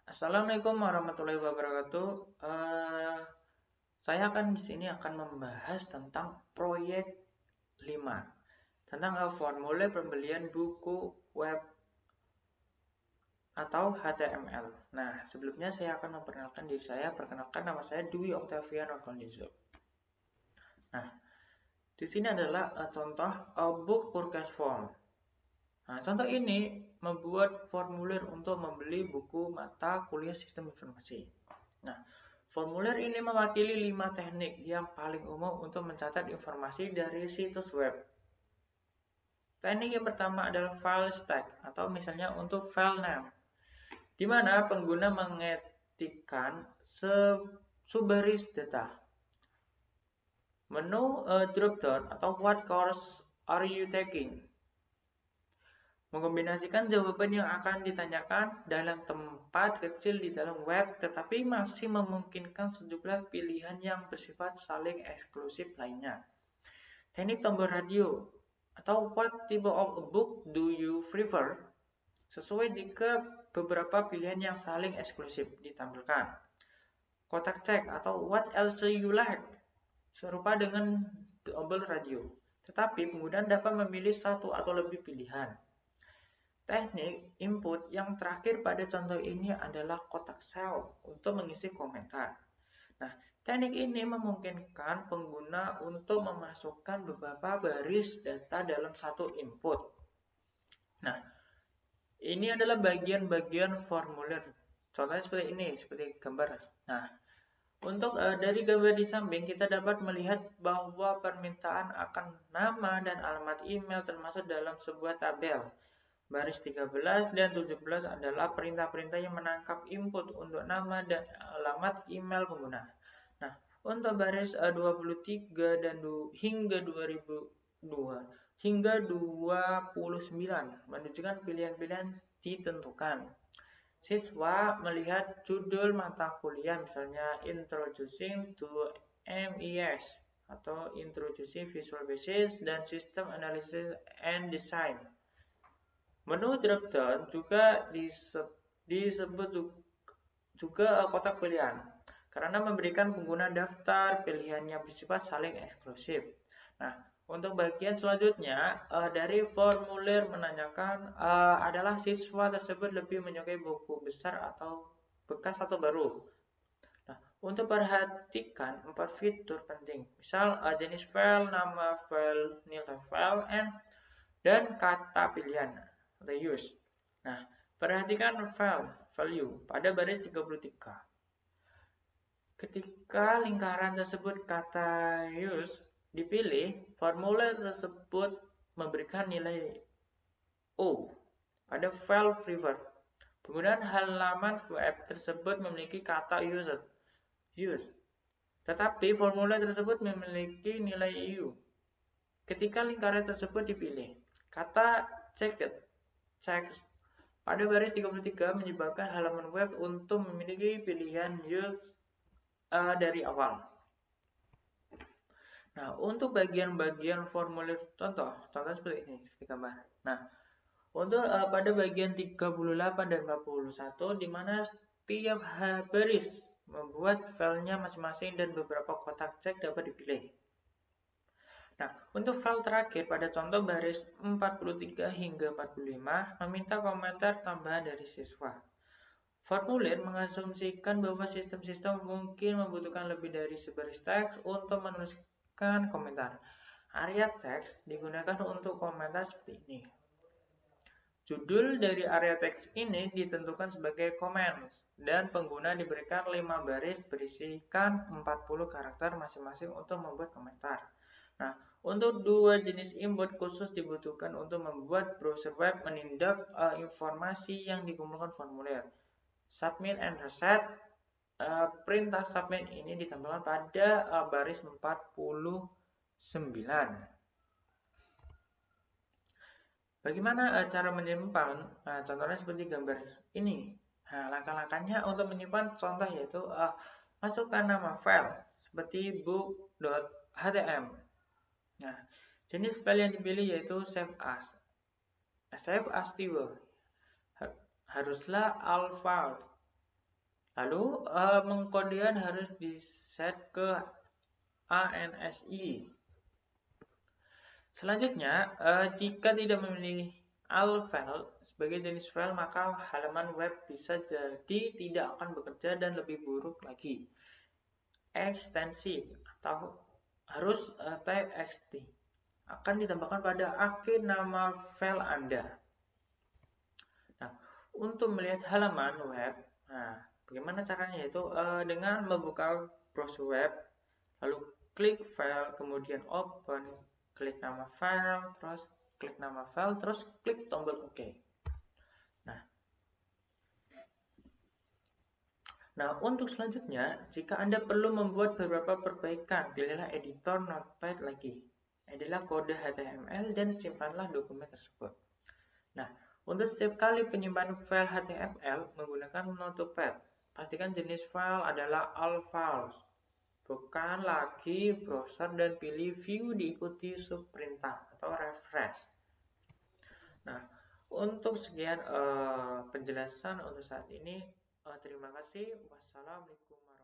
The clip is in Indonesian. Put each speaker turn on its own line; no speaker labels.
Assalamualaikum warahmatullahi wabarakatuh. Saya di sini akan membahas tentang proyek 5 tentang formulir pembelian buku web atau HTML. Nah, sebelumnya saya akan memperkenalkan diri saya. Perkenalkan, nama saya Dwi Octavian Organizo. Nah, di sini adalah contoh book purchase form. Nah, contoh ini membuat formulir untuk membeli buku mata kuliah sistem informasi. Nah, formulir ini mewakili 5 teknik yang paling umum untuk mencatat informasi dari situs web. Teknik yang pertama adalah file stack atau misalnya untuk file name, di mana pengguna mengetikkan subbaris data. Menu dropdown atau what course are you taking? Mengkombinasikan jawaban yang akan ditanyakan dalam tempat kecil di dalam web, tetapi masih memungkinkan sejumlah pilihan yang bersifat saling eksklusif lainnya. Teknik tombol radio atau what type of a book do you prefer? Sesuai jika beberapa pilihan yang saling eksklusif ditampilkan. Kotak cek atau what else you like? Serupa dengan tombol radio, tetapi pengguna dapat memilih satu atau lebih pilihan. Teknik input yang terakhir pada contoh ini adalah kotak sel untuk mengisi komentar. Nah, teknik ini memungkinkan pengguna untuk memasukkan beberapa baris data dalam satu input. Nah, ini adalah bagian-bagian formulir. Contohnya seperti ini, seperti gambar. Nah, untuk dari gambar di samping kita dapat melihat bahwa permintaan akan nama dan alamat email termasuk dalam sebuah tabel. Baris 13 dan 17 adalah perintah-perintah yang menangkap input untuk nama dan alamat email pengguna. Nah, untuk baris 23 dan hingga 29 menunjukkan pilihan-pilihan ditentukan. Siswa melihat judul mata kuliah misalnya Introducing to MES atau Introducing Visual Basic dan System Analysis and Design. Menu dropdown juga disebut juga kotak pilihan karena memberikan pengguna daftar pilihan yang bersifat saling eksklusif. Nah, untuk bagian selanjutnya dari formulir menanyakan adalah siswa tersebut lebih menyukai buku besar atau bekas atau baru. Nah, untuk perhatikan 4 fitur penting, misal jenis file, nama file, nilai file, dan kata pilihan atau use. Nah, perhatikan value pada baris 33. Ketika lingkaran tersebut kata use dipilih, formulir tersebut memberikan nilai O pada file prefer. Penggunaan halaman web tersebut memiliki kata use. Tetapi formulir tersebut memiliki nilai U. Ketika lingkaran tersebut dipilih, kata checked pada baris 33 menyebabkan halaman web untuk memiliki pilihan use dari awal. Nah, untuk bagian-bagian formulir contoh seperti ini, seperti gambar. Nah, untuk pada bagian 38 dan 41, di mana setiap baris membuat filenya masing-masing dan beberapa kotak cek dapat dipilih. Nah, untuk file terakhir pada contoh baris 43 hingga 45 meminta komentar tambahan dari siswa. Formulir mengasumsikan bahwa sistem-sistem mungkin membutuhkan lebih dari sebaris teks untuk menuliskan komentar. Area teks digunakan untuk komentar seperti ini. Judul dari area teks ini ditentukan sebagai comments dan pengguna diberikan 5 baris berisikan 40 karakter masing-masing untuk membuat komentar. Nah, untuk dua jenis input khusus dibutuhkan untuk membuat browser web menindak informasi yang dikumpulkan formulir. Submit and reset. Perintah submit ini ditampilkan pada baris 49. Bagaimana cara menyimpan? Contohnya seperti gambar ini. Nah, langkah-langkahnya untuk menyimpan contoh yaitu masukkan nama file seperti book.html. Nah, jenis file yang dipilih yaitu save as. Save as tipe haruslah all file. Lalu mengkodean harus di-set ke ANSI. Selanjutnya, jika tidak memilih AL file sebagai jenis file, maka halaman web bisa jadi tidak akan bekerja dan lebih buruk lagi. Ekstensi atau harus txt akan ditambahkan pada akhir nama file Anda. Nah, untuk melihat halaman web, nah, bagaimana caranya? Yaitu dengan membuka browser web, lalu klik file, kemudian open, klik nama file, terus klik tombol OK. Nah, untuk selanjutnya, jika Anda perlu membuat beberapa perbaikan, pilihlah editor Notepad lagi. Editlah kode HTML dan simpanlah dokumen tersebut. Nah, untuk setiap kali penyimpanan file HTML menggunakan Notepad, pastikan jenis file adalah all files, bukan lagi browser, dan pilih view diikuti subperintah atau refresh. Nah, untuk sekian penjelasan untuk saat ini. Terima kasih. Wassalamualaikum warahmatullahi wabarakatuh.